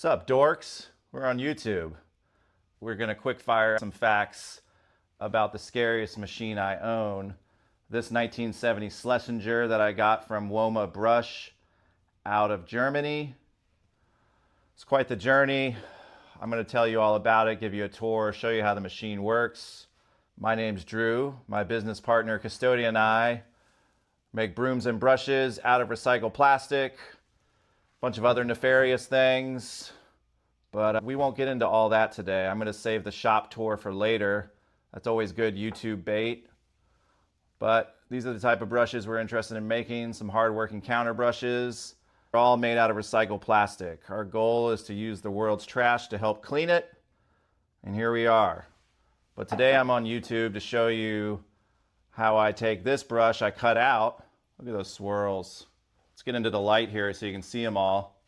Sup, dorks? We're on YouTube. We're gonna quick fire some facts about the scariest machine I own. This 1970 Schlessinger that I got from Woma Brush out of Germany. It's quite the journey. I'm gonna tell you all about it, give you a tour, show you how the machine works. My name's Drew. My business partner, Custodian, and I make brooms and brushes out of recycled plastic. Bunch of other nefarious things, but we won't get into all that today. I'm going to save the shop tour for later. That's always good YouTube bait. But these are the type of brushes we're interested in making, some hard-working counter brushes. They're all made out of recycled plastic. Our goal is to use the world's trash to help clean it, and here we are. But today I'm on YouTube to show you how I take this brush I cut out. Look at those swirls. Let's get into the light here so you can see them all.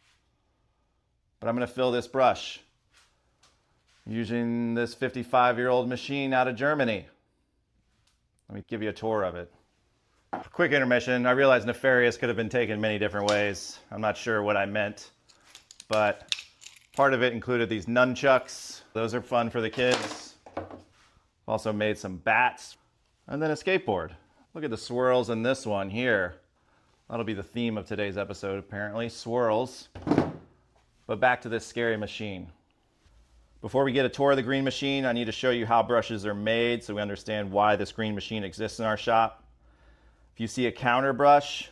But I'm going to fill this brush using this 55-year-old machine out of Germany. Let me give you a tour of it. Quick intermission. I realize nefarious could have been taken many different ways. I'm not sure what I meant, but part of it included these nunchucks. Those are fun for the kids. Also made some bats and then a skateboard. Look at the swirls in this one here. That'll be the theme of today's episode, apparently, swirls. But back to this scary machine. Before we get a tour of the green machine, I need to show you how brushes are made so we understand why this green machine exists in our shop. If you see a counter brush,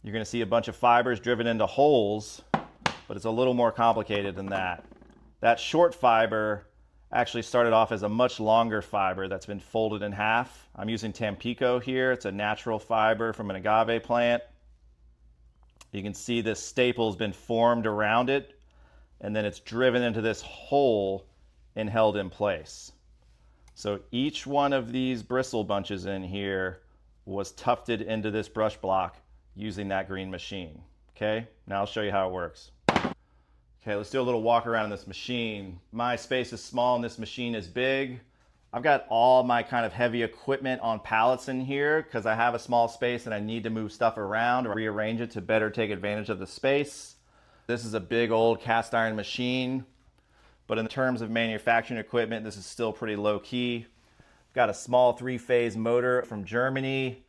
you're going to see a bunch of fibers driven into holes, but it's a little more complicated than that. That short fiber actually started off as a much longer fiber that's been folded in half. I'm using tampico here. It's a natural fiber from an agave plant. You can see this staple has been formed around it, and then it's driven into this hole and held in place. So each one of these bristle bunches in here was tufted into this brush block using that green machine. Okay, now I'll show you how it works. Okay, let's do a little walk around this machine. My space is small and this machine is big. I've got all my kind of heavy equipment on pallets in here because I have a small space and I need to move stuff around or rearrange it to better take advantage of the space. This is a big old cast iron machine, but in terms of manufacturing equipment, this is still pretty low key. I've got a small 3-phase motor from Germany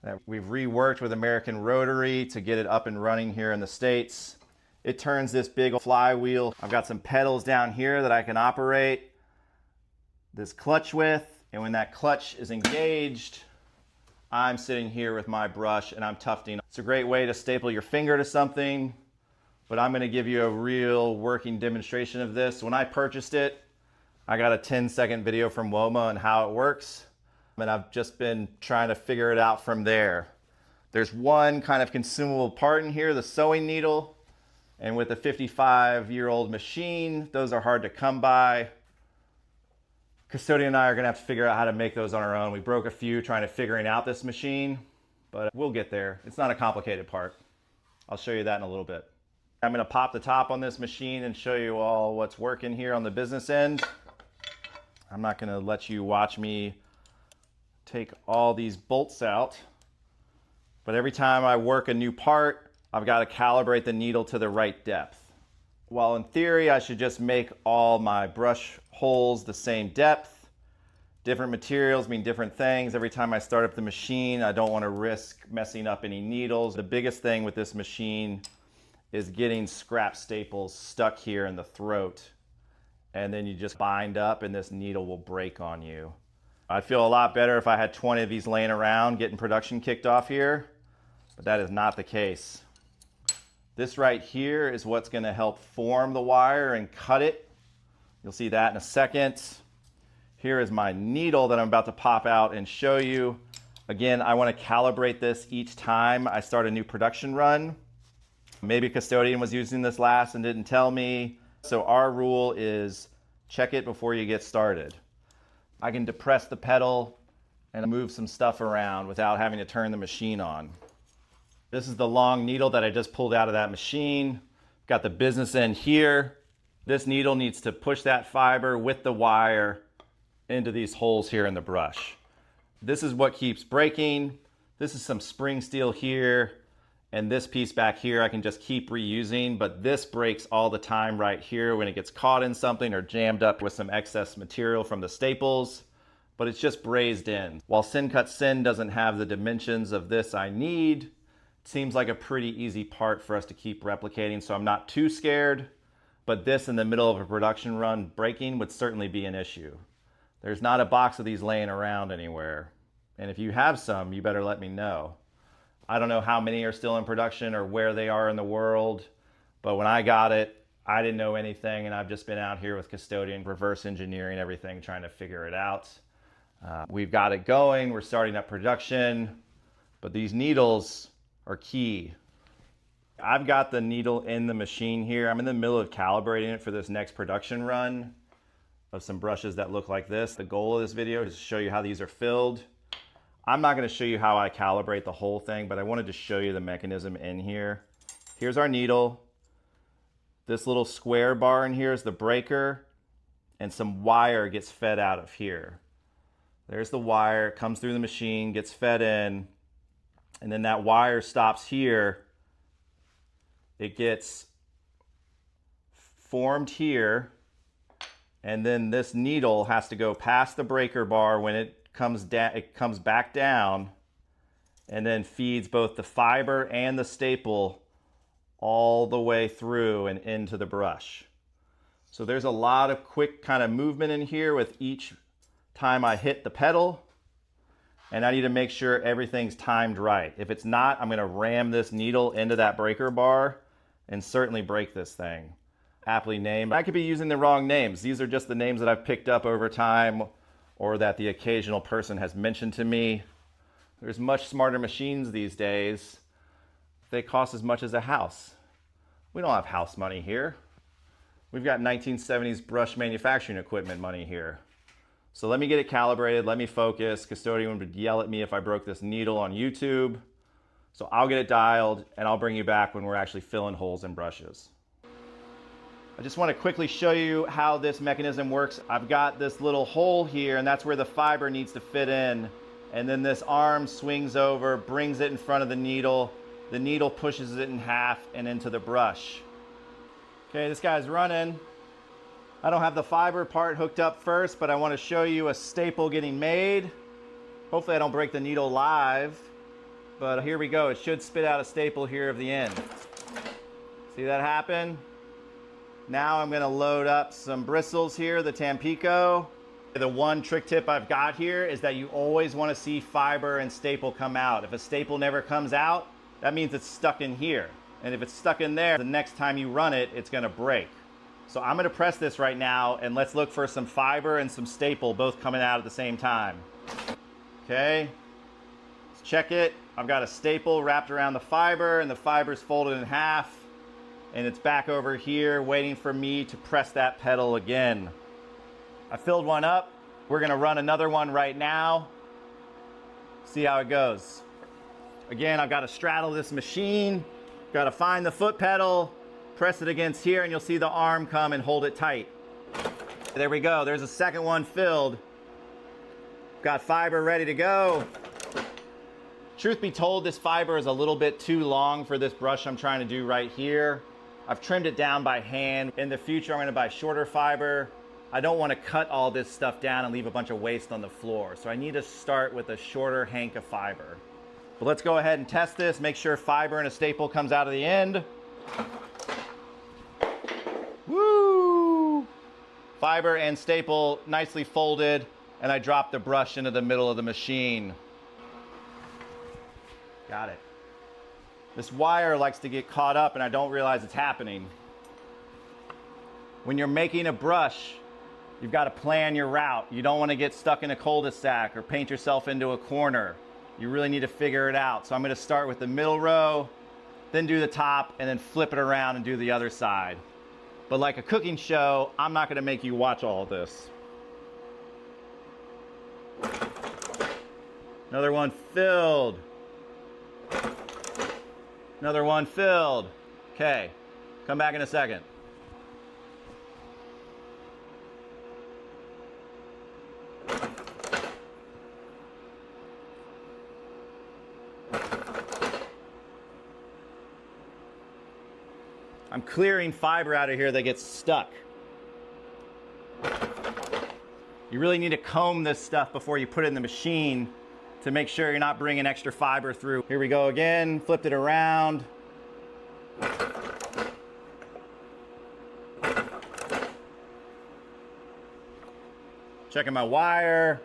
that we've reworked with American Rotary to get it up and running here in the States. It turns this big flywheel. I've got some pedals down here that I can operate this clutch with, and when that clutch is engaged, I'm sitting here with my brush and I'm tufting. It's a great way to staple your finger to something, but I'm going to give you a real working demonstration of this. When I purchased it, I got a 10-second video from Woma on how it works, and I've just been trying to figure it out from there. There's one kind of consumable part in here, the sewing needle. And with a 55-year-old machine, those are hard to come by. Custodian and I are gonna have to figure out how to make those on our own. We broke a few trying to figuring out this machine, but we'll get there. It's not a complicated part. I'll show you that in a little bit. I'm gonna pop the top on this machine and show you all what's working here on the business end. I'm not gonna let you watch me take all these bolts out, but every time I work a new part, I've got to calibrate the needle to the right depth. While in theory, I should just make all my brush holes the same depth. Different materials mean different things. Every time I start up the machine, I don't want to risk messing up any needles. The biggest thing with this machine is getting scrap staples stuck here in the throat. And then you just bind up and this needle will break on you. I'd feel a lot better if I had 20 of these laying around getting production kicked off here, but that is not the case. This right here is what's going to help form the wire and cut it. You'll see that in a second. Here is my needle that I'm about to pop out and show you. Again, I want to calibrate this each time I start a new production run. Maybe Custodian was using this last and didn't tell me. So our rule is check it before you get started. I can depress the pedal and move some stuff around without having to turn the machine on. This is the long needle that I just pulled out of that machine. Got the business end here. This needle needs to push that fiber with the wire into these holes here in the brush. This is what keeps breaking. This is some spring steel here. And this piece back here I can just keep reusing, but this breaks all the time right here when it gets caught in something or jammed up with some excess material from the staples, but it's just brazed in. While Sin Cut Sin doesn't have the dimensions of this I need, it seems like a pretty easy part for us to keep replicating, so I'm not too scared, but this in the middle of a production run breaking would certainly be an issue. There's not a box of these laying around anywhere, and if you have some, you better let me know. I don't know how many are still in production or where they are in the world, but when I got it, I didn't know anything, and I've just been out here with Custodian, reverse engineering everything, trying to figure it out. We've got it going, we're starting up production, but these needles are key. I've got the needle in the machine here. I'm in the middle of calibrating it for this next production run of some brushes that look like this. The goal of this video is to show you how these are filled. I'm not going to show you how I calibrate the whole thing, but I wanted to show you the mechanism in here. Here's our needle. This little square bar in here is the breaker, and some wire gets fed out of here. There's the wire, it comes through the machine, gets fed in, and then that wire stops here. It gets formed here, and then this needle has to go past the breaker bar. When it comes down, it comes back down and then feeds both the fiber and the staple all the way through and into the brush. So there's a lot of quick kind of movement in here with each time I hit the pedal, and I need to make sure everything's timed right. If it's not, I'm going to ram this needle into that breaker bar and certainly break this thing. Aptly named. I could be using the wrong names. These are just the names that I've picked up over time or that the occasional person has mentioned to me. There's much smarter machines these days. They cost as much as a house. We don't have house money here. We've got 1970s brush manufacturing equipment money here. So let me get it calibrated, let me focus. Custodian would yell at me if I broke this needle on YouTube. So I'll get it dialed and I'll bring you back when we're actually filling holes in brushes. I just want to quickly show you how this mechanism works. I've got this little hole here, and that's where the fiber needs to fit in. And then this arm swings over, brings it in front of the needle. The needle pushes it in half and into the brush. Okay, this guy's running. I don't have the fiber part hooked up first, but I want to show you a staple getting made. Hopefully I don't break the needle live, but here we go. It should spit out a staple here of the end. See that happen? Now I'm going to load up some bristles here, the Tampico. The one trick tip I've got here is that you always want to see fiber and staple come out. If a staple never comes out, that means it's stuck in here. And if it's stuck in there, the next time you run it, it's going to break. So I'm going to press this right now, and let's look for some fiber and some staple both coming out at the same time. Okay, let's check it. I've got a staple wrapped around the fiber, and the fiber's folded in half. And it's back over here waiting for me to press that pedal again. I filled one up. We're gonna run another one right now. See how it goes. Again, I've got to straddle this machine. Got to find the foot pedal, press it against here, and you'll see the arm come and hold it tight. There we go, there's a second one filled. Got fiber ready to go. Truth be told, this fiber is a little bit too long for this brush I'm trying to do right here. I've trimmed it down by hand. In the future, I'm going to buy shorter fiber. I don't want to cut all this stuff down and leave a bunch of waste on the floor. So I need to start with a shorter hank of fiber. But let's go ahead and test this, make sure fiber and a staple comes out of the end. Woo! Fiber and staple nicely folded, and I dropped the brush into the middle of the machine. Got it. This wire likes to get caught up and I don't realize it's happening. When you're making a brush, you've got to plan your route. You don't want to get stuck in a cul-de-sac or paint yourself into a corner. You really need to figure it out. So I'm going to start with the middle row, then do the top, and then flip it around and do the other side. But like a cooking show, I'm not going to make you watch all of this. Another one filled. Another one filled. Okay, come back in a second. I'm clearing fiber out of here that gets stuck. You really need to comb this stuff before you put it in the machine to make sure you're not bringing extra fiber through. Here we go again, flipped it around. Checking my wire.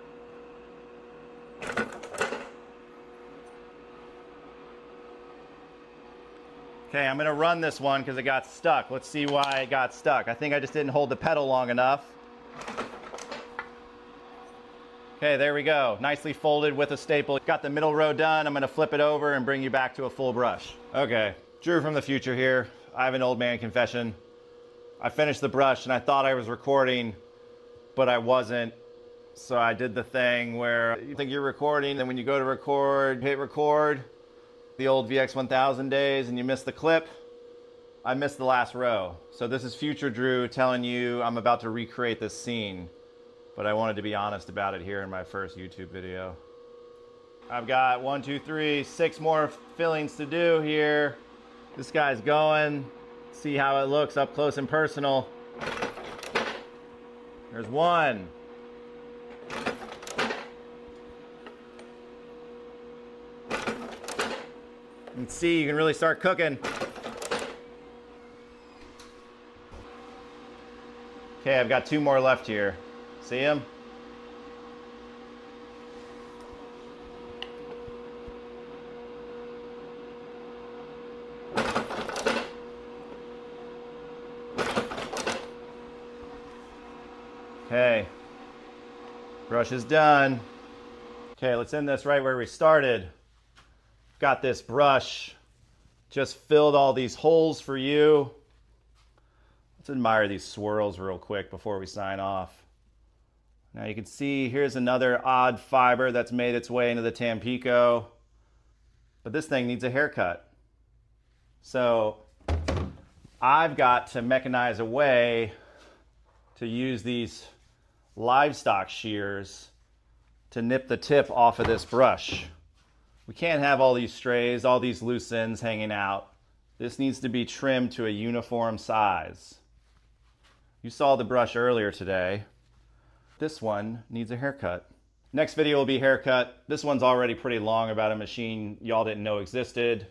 Okay, I'm gonna run this one because it got stuck. Let's see why it got stuck. I think I just didn't hold the pedal long enough. Okay, there we go. Nicely folded with a staple. Got the middle row done. I'm gonna flip it over and bring you back to a full brush. Okay, Drew from the future here. I have an old man confession. I finished the brush and I thought I was recording, but I wasn't. So I did the thing where you think you're recording, and when you go to record, hit record, the old VX1000 days, and you miss the clip. I missed the last row. So this is future Drew telling you I'm about to recreate this scene, but I wanted to be honest about it here in my first YouTube video. I've got 1, 2, 3, 6 more fillings to do here. This guy's going. See how it looks up close and personal. There's one. You can see, you can really start cooking. Okay, I've got 2 more left here. See them? Okay, brush is done. Okay, let's end this right where we started. Got this brush, just filled all these holes for you. Let's admire these swirls real quick before we sign off. Now you can see here's another odd fiber that's made its way into the Tampico, but this thing needs a haircut. So I've got to mechanize a way to use these livestock shears to nip the tip off of this brush. We can't have all these strays, all these loose ends hanging out. This needs to be trimmed to a uniform size. You saw the brush earlier today. This one needs a haircut. Next video will be haircut. This one's already pretty long about a machine y'all didn't know existed.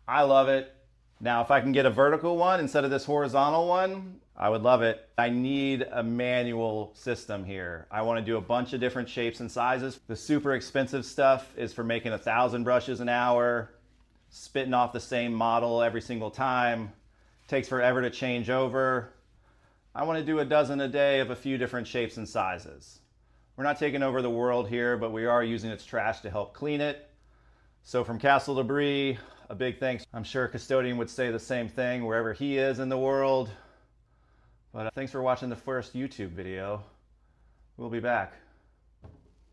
I love it. Now, if I can get a vertical one instead of this horizontal one, I would love it. I need a manual system here. I want to do a bunch of different shapes and sizes. The super expensive stuff is for making 1,000 brushes an hour, spitting off the same model every single time. Takes forever to change over. I want to do a dozen a day of a few different shapes and sizes. We're not taking over the world here, but we are using its trash to help clean it. So from Castle Debris, a big thanks. I'm sure Custodian would say the same thing wherever he is in the world. But thanks for watching the first YouTube video. We'll be back.